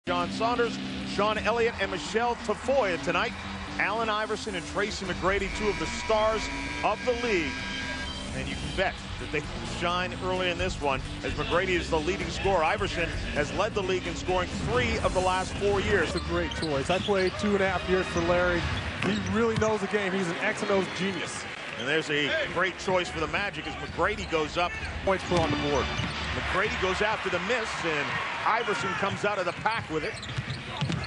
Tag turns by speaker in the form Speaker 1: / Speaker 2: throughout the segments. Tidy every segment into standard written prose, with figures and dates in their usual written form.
Speaker 1: John Saunders, Sean Elliott, and Michelle Tafoya tonight. Allen Iverson and Tracy McGrady, two of the stars of the league. And you can bet that they will shine early in this one, as McGrady is the leading scorer. Iverson has led the league in scoring 3 of the last 4 years.
Speaker 2: It's a great choice. I played 2.5 years for Larry. He really knows the game. He's an X and O's genius.
Speaker 1: And there's a great choice for the Magic as McGrady goes up.
Speaker 2: Points put on the board.
Speaker 1: McGrady goes after the miss, and Iverson comes out of the pack with it.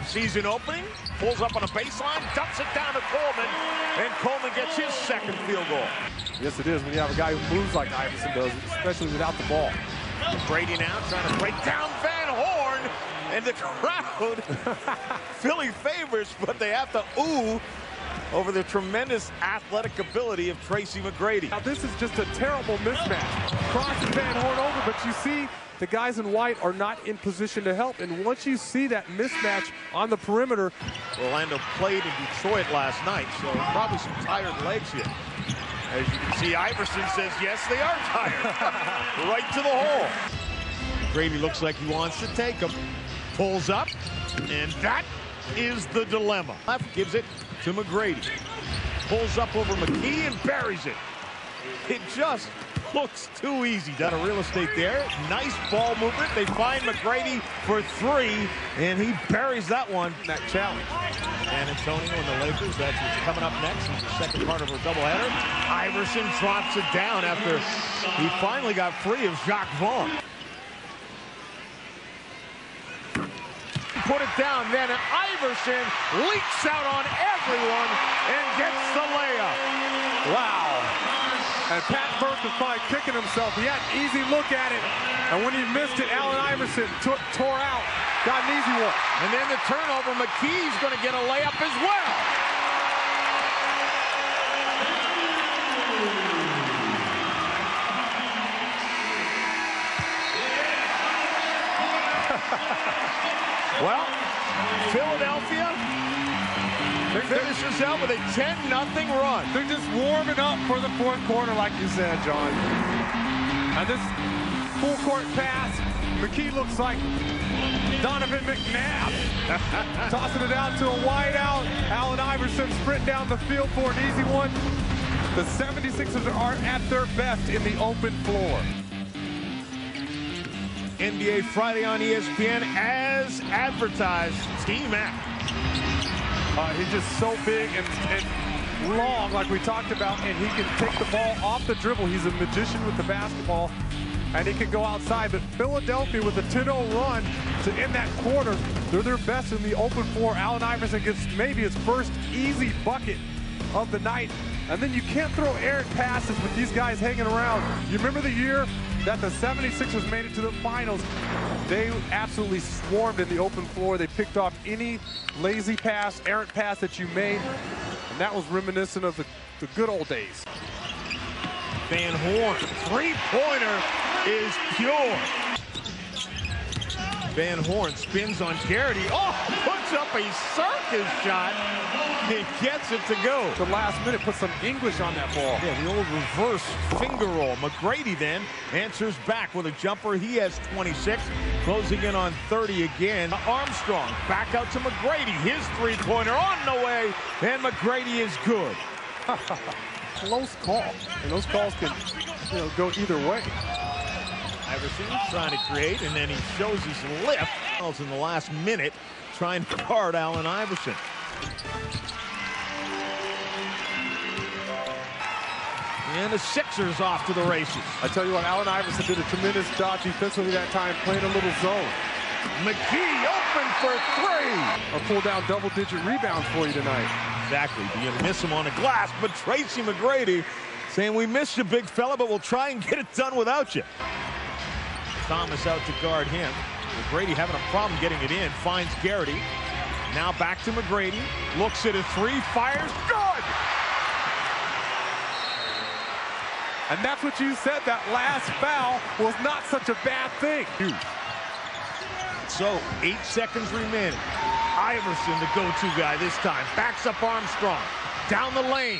Speaker 1: Sees an opening, pulls up on a baseline, dumps it down to Coleman, and Coleman gets his second field goal.
Speaker 2: Yes, it is when you have a guy who moves like Iverson does, especially without the ball.
Speaker 1: McGrady now trying to break down Van Horn, and the crowd, Philly favors, but they have to ooh over the tremendous athletic ability of Tracy McGrady.
Speaker 2: Now this is just a terrible mismatch. Crosses Van Horn over, but you see the guys in white are not in position to help. And once you see that mismatch on the perimeter.
Speaker 1: Orlando played in Detroit last night, so probably some tired legs here. As you can see, Iverson says, yes, they are tired. Right to the hole. McGrady looks like he wants to take him. Pulls up, and that is the dilemma. Left gives it to McGrady. Pulls up over McKee and buries it. It just looks too easy. Done a real estate there. Nice ball movement. They find McGrady for 3, and he buries that one. That challenge. San Antonio and the Lakers, that's what's coming up next in the second part of her doubleheader. Iverson drops it down after he finally got free of Jacques Vaughn. Put it down, then Iverson leaks out on everyone and gets the layup.
Speaker 2: Wow. And Pat Burke was probably kicking himself. He had an easy look at it. And when he missed it, Allen Iverson tore out. Got an easy one.
Speaker 1: And then the turnover, McKee's going to get a layup as well. Well, Philadelphia finishes out with a 10-0 run.
Speaker 2: They're just warming up for the fourth quarter, like you said, John. And this full court pass, McKee looks like Donovan McNabb. Tossing it out to a wide out. Allen Iverson sprinting down the field for an easy one. The 76ers are at their best in the open floor.
Speaker 1: NBA Friday on ESPN as advertised. Tmac.
Speaker 2: He's just so big and long, like we talked about, and he can take the ball off the dribble. He's a magician with the basketball, and he can go outside. But Philadelphia with a 10-0 run to end that quarter, they're their best in the open floor. Allen Iverson gets maybe his first easy bucket of the night. And then you can't throw errant passes with these guys hanging around. You remember the year that the 76ers made it to the finals? They absolutely swarmed in the open floor. They picked off any lazy pass, errant pass that you made. And that was reminiscent of the good old days.
Speaker 1: Van Horn, three-pointer is pure. Van Horn spins on Garrity. Oh, puts up a circus shot. He gets it to go.
Speaker 2: The last minute put some English on that ball.
Speaker 1: Yeah, the old reverse finger roll. McGrady then answers back with a jumper. He has 26, closing in on 30 again. Armstrong back out to McGrady. His three-pointer on the way, and McGrady is good.
Speaker 2: Close call, and those calls can, go either way.
Speaker 1: Iverson trying to create, and then he shows his lift in the last minute, trying to guard Allen Iverson. And the Sixers off to the races.
Speaker 2: I tell you what, Allen Iverson did a tremendous job defensively that time, playing a little zone.
Speaker 1: McKee open for 3.
Speaker 2: Or pull down double-digit rebounds for you tonight.
Speaker 1: Exactly. You miss him on the glass, but Tracy McGrady saying, we miss you, big fella, but we'll try and get it done without you. Thomas out to guard him. McGrady having a problem getting it in. Finds Garrity. Now back to McGrady. Looks at a 3, fires. Good!
Speaker 2: And that's what you said. That last foul was not such a bad thing.
Speaker 1: So, 8 seconds remaining. Iverson, the go-to guy this time. Backs up Armstrong. Down the lane.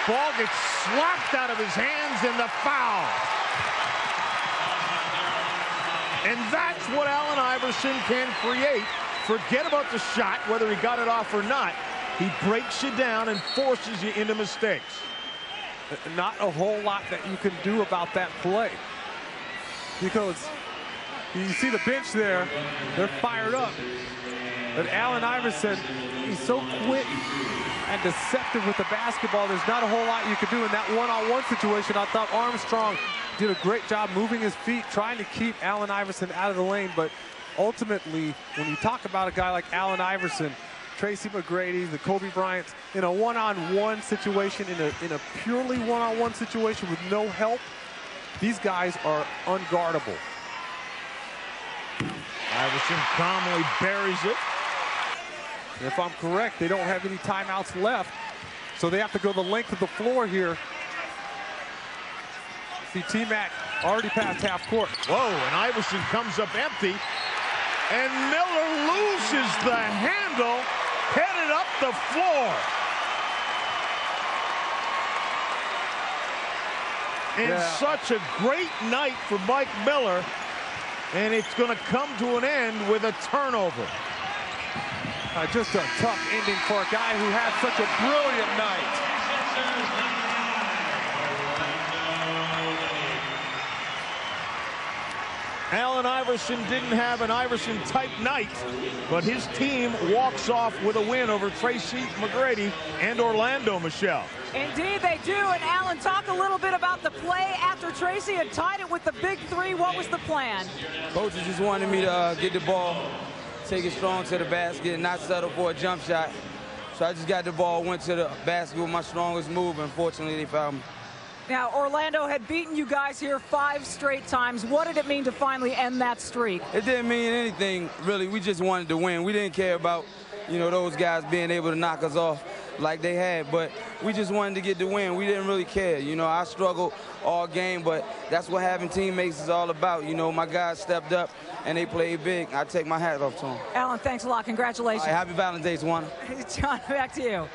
Speaker 1: Ball gets slapped out of his hands, and the foul. And that's what Allen Iverson can create. Forget about the shot, whether he got it off or not. He breaks you down and forces you into mistakes.
Speaker 2: Not a whole lot that you can do about that play, because you see the bench there, they're fired up. But Allen Iverson, he's so quick and deceptive with the basketball. There's not a whole lot you can do in that one-on-one situation. I thought Armstrong did a great job moving his feet, trying to keep Allen Iverson out of the lane. But ultimately, when you talk about a guy like Allen Iverson, Tracy McGrady, the Kobe Bryants, in a one-on-one situation, in a purely one-on-one situation with no help, these guys are unguardable.
Speaker 1: Iverson calmly buries it.
Speaker 2: And if I'm correct, they don't have any timeouts left, so they have to go the length of the floor here. See Tmac already past half court.
Speaker 1: Whoa, and Iverson comes up empty, and Miller loses the handle, headed up the floor. And such a great night for Mike Miller, and it's going to come to an end with a turnover.
Speaker 2: Just a tough ending for a guy who had such a brilliant night.
Speaker 1: Allen Iverson didn't have an Iverson-type night, but his team walks off with a win over Tracy McGrady and Orlando, Michelle.
Speaker 3: Indeed they do. And Allen, talk a little bit about the play after Tracy had tied it with the big three. What was the plan?
Speaker 4: Coaches just wanted me to get the ball, take it strong to the basket, and not settle for a jump shot. So I just got the ball, went to the basket with my strongest move, and fortunately they fouled me.
Speaker 3: Now, Orlando had beaten you guys here 5 straight times. What did it mean to finally end that streak?
Speaker 4: It didn't mean anything, really. We just wanted to win. We didn't care about, those guys being able to knock us off like they had, but we just wanted to get the win. We didn't really care. I struggled all game, but that's what having teammates is all about. My guys stepped up and they played big. I take my hat off to them.
Speaker 3: Allen, thanks a lot. Congratulations.
Speaker 4: All right, happy Valentine's, Juan.
Speaker 3: John, back to you.